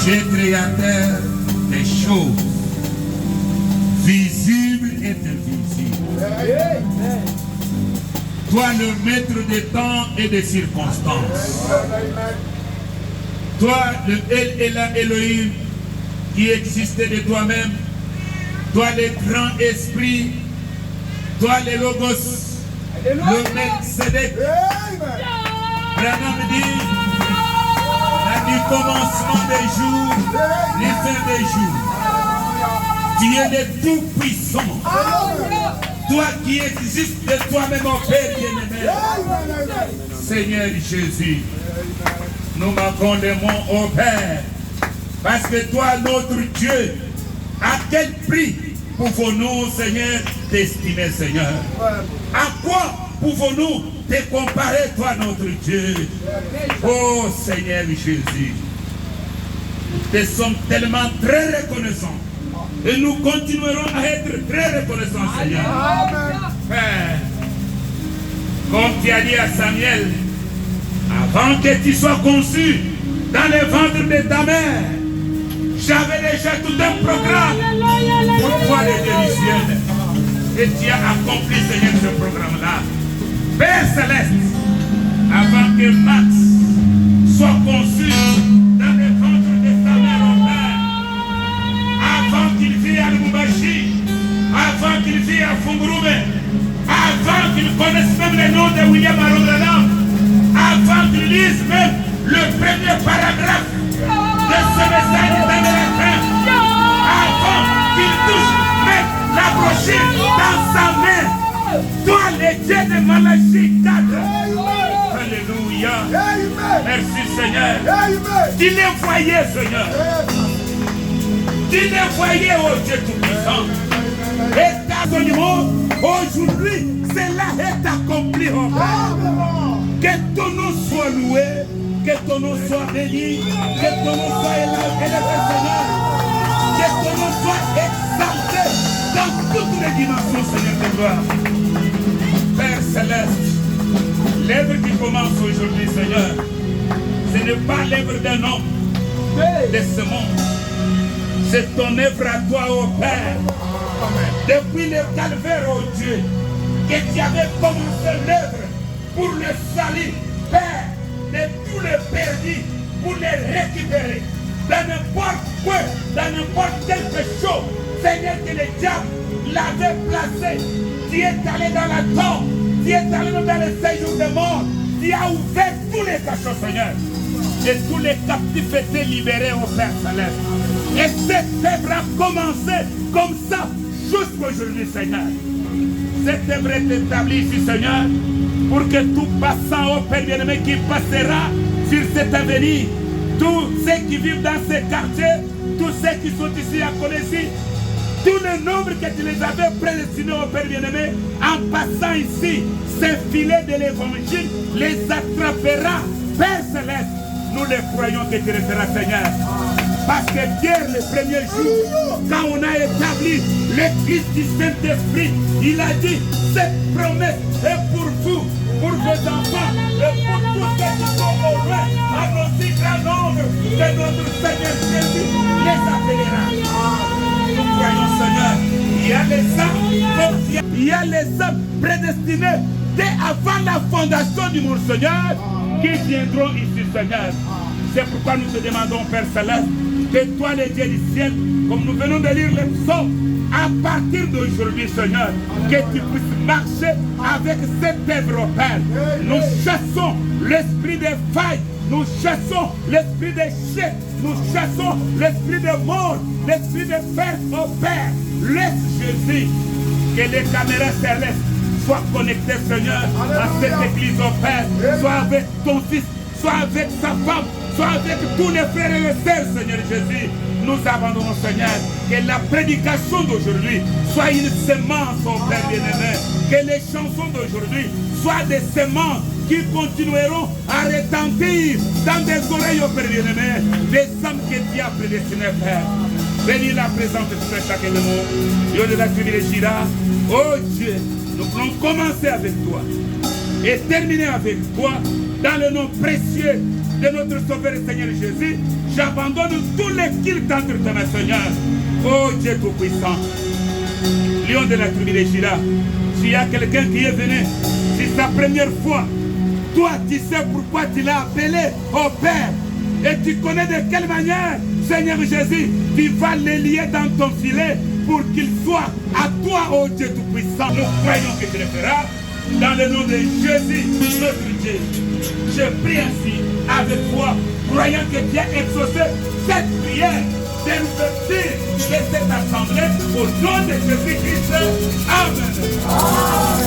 Tu es créateur des choses visibles et invisibles. Toi, le maître des temps et des circonstances. Toi, le El Elohim qui existait de toi-même. Toi, le grand esprit. Toi, le Logos. Le Melchizedek. Branham dit, du commencement des jours, les fins des jours. Tu es le Tout-Puissant. Toi qui existes de toi-même, mon Père bien-aimé. Seigneur Jésus, nous manquons les mots au Père. Parce que toi, notre Dieu, à quel prix pouvons-nous, Seigneur, t'estimer, Seigneur? À quoi pouvons-nous te comparer, toi, notre Dieu? Oh, Seigneur Jésus, nous te sommes tellement très reconnaissants. Et nous continuerons à être très reconnaissants, Seigneur. Père, comme tu as dit à Samuel, avant que tu sois conçu dans le ventre de ta mère, j'avais déjà tout un programme pour toi, les délicieux. Et tu as accompli, Seigneur, ce programme-là. Père Céleste, avant que Max soit conçu dans le ventre de sa mère en Père, avant qu'il vive à Lubumbashi, avant qu'il vive à Fungurume, avant qu'il connaisse même le nom de William Arondana, avant qu'il lise même le premier paragraphe de ce message dans la fin, avant qu'il touche même la brochure dans sa main. Toi, le Dieu de Malachie 4. Alléluia. Merci, Seigneur. Tu les voyais, Seigneur. Tu les voyais, oh Dieu Tout-Puissant. Et ta monument, aujourd'hui, cela est accompli, oh Père. Que ton nom soit loué, que ton nom soit béni, que ton nom soit élevé, Seigneur. Que ton nom soit exalté dans toutes les dimensions, Seigneur de gloire. Père Céleste, l'œuvre qui commence aujourd'hui, Seigneur, ce n'est pas l'œuvre d'un homme de ce monde. C'est ton œuvre à toi, ô Père. Depuis le calvaire, ô Dieu, que tu avais commencé l'œuvre pour le salut, Père, de tous les perdus, pour les récupérer. Dans n'importe quoi, dans n'importe quelque chose, Seigneur, que le diable l'avait placé. Tu es allé dans la tombe, tu es allé dans le séjour de mort, tu as ouvert tous les cachots, Seigneur. Et tous les captifs étaient libérés au Père Céleste. Et cette œuvre a commencé comme ça jusqu'aujourd'hui, Seigneur. Cette œuvre est établie ici, Seigneur, pour que tout passant au Père bien-aimé qui passera sur cette avenue, tous ceux qui vivent dans ces quartiers, tous ceux qui sont ici à Conessi, tout le nombre que tu les avais prédestinés au Père bien-aimé, en passant ici, ces filets de l'évangile les attrapera. Père Céleste, nous les croyons que tu les feras, Seigneur. Parce que hier, le premier jour, quand on a établi l'église du Saint-Esprit, il a dit, cette promesse est pour vous, pour vos enfants, et pour tous ceux qui sont au loin, à aussi grand nombre que notre Seigneur Jésus les appellera. Nous croyons, Seigneur, il y a les hommes prédestinés dès avant la fondation du monde, Seigneur, qui viendront ici, Seigneur. C'est pourquoi nous te demandons, Père Céleste, que toi, les dieux du ciel, comme nous venons de lire les psaumes, à partir d'aujourd'hui, Seigneur, que tu puisses marcher avec cette œuvre, au Père. Nous chassons l'esprit des failles, nous chassons l'esprit des chefs, nous chassons l'esprit de mort, l'esprit de perte, au Père. Laisse Jésus, que les caméras célestes soient connectées, Seigneur, à cette église, au Père. Soit avec ton fils, soit avec sa femme, soit avec tous les frères et les sœurs, Seigneur Jésus. Nous abandonnons, Seigneur, que la prédication d'aujourd'hui soit une semence, au Père bien-aimé. Que les chansons d'aujourd'hui soient des semences qui continueront à retentir dans des oreilles, au Père bien-aimé, des âmes que tu as prédestinées, Père. Bénis la présence de chacun de nous. Dieu de la privilégiera. Oh Dieu, nous voulons commencer avec toi et terminer avec toi dans le nom précieux de notre Sauveur et Seigneur Jésus, j'abandonne tous les kilts entre tes mains, Seigneur. Oh Dieu Tout-Puissant, Lion de la tribu de Juda, s'il y a quelqu'un qui est venu, c'est sa première fois, toi tu sais pourquoi tu l'as appelé au Père. Et tu connais de quelle manière, Seigneur Jésus, tu vas les lier dans ton filet pour qu'ils soient à toi, ô Dieu Tout-Puissant. Nous croyons que tu le feras. Dans le nom de Jésus, notre Dieu, je prie ainsi avec foi, croyant que tu as exaucé cette prière d'ouverture de cette assemblée au nom de Jésus-Christ. Amen.